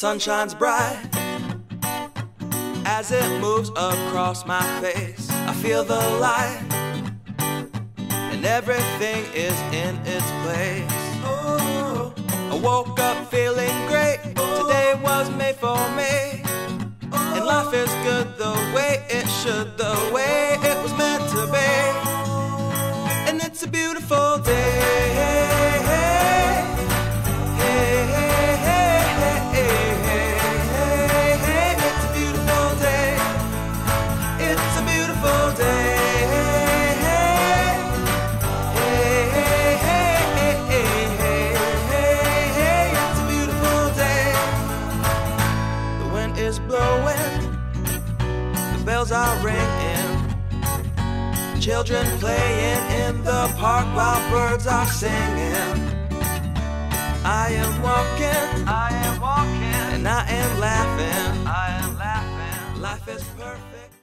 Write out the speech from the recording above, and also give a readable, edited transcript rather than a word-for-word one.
sun shines bright as it moves across my face. I feel the light and everything is in its place. Oh, I woke up feeling great. Today was made for me, and life is good the way it should, the way it was meant to be. And it's a beautiful day. It's a beautiful day. It's a beautiful day. It's a beautiful day. The wind is blowing, the bells are ringing, children playing in the park while birds are singing. I am walking, and I am laughing. Life is perfect.